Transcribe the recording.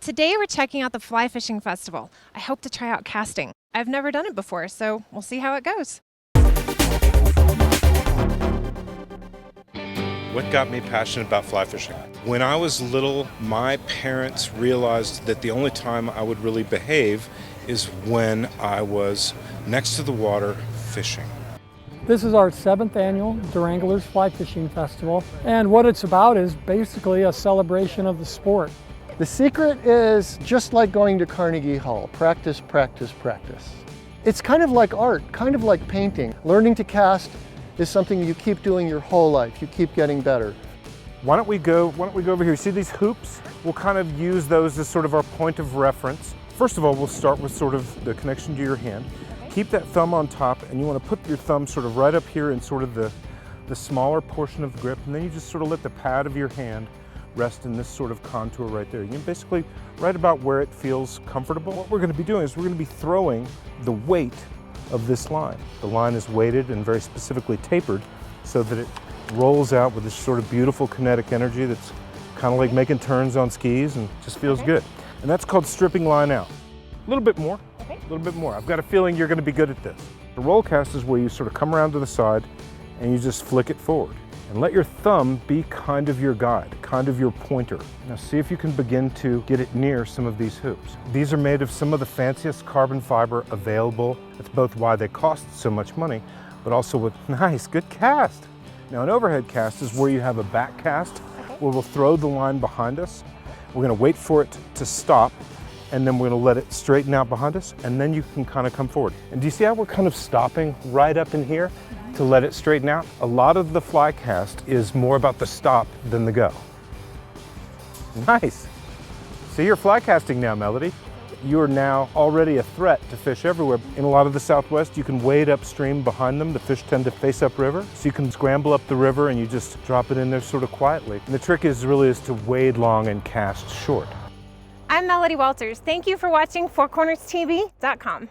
Today we're checking out the Fly Fishing Festival. I hope to try out casting. I've never done it before, so we'll see how it goes. What got me passionate about fly fishing? When I was little, my parents realized that the only time I would really behave is when I was next to the water fishing. This is our 7th annual Duranglers Fly Fishing Festival, and what it's about is basically a celebration of the sport. The secret is just like going to Carnegie Hall, practice, practice, practice. It's kind of like art, kind of like painting. Learning to cast is something you keep doing your whole life. You keep getting better. Why don't we go over here? See these hoops? We'll kind of use those as sort of our point of reference. First of all, we'll start with sort of the connection to your hand. Keep that thumb on top, and you want to put your thumb sort of right up here in sort of the smaller portion of the grip, and then you just sort of let the pad of your hand rest in this sort of contour right there. You can basically right about where it feels comfortable. What we're going to be doing is we're going to be throwing the weight of this line. The line is weighted and very specifically tapered so that it rolls out with this sort of beautiful kinetic energy that's kind of like making turns on skis and just feels good. And that's called stripping line out. A little bit more, a little bit more. I've got a feeling you're going to be good at this. The roll cast is where you sort of come around to the side and you just flick it forward. And let your thumb be kind of your guide, kind of your pointer. Now see if you can begin to get it near some of these hoops. These are made of some of the fanciest carbon fiber available. That's both why they cost so much money, but also with nice, good cast. Now an overhead cast is where you have a back cast, where we'll throw the line behind us. We're gonna wait for it to stop, and then we're gonna let it straighten out behind us, and then you can kind of come forward. And do you see how we're kind of stopping right up in here to let it straighten out? A lot of the fly cast is more about the stop than the go. Nice. See, you're fly casting now, Melody. You are now already a threat to fish everywhere. In a lot of the Southwest, you can wade upstream behind them. The fish tend to face upriver, so you can scramble up the river and you just drop it in there sort of quietly. And the trick is to wade long and cast short. I'm Melody Walters. Thank you for watching FourCornersTV.com.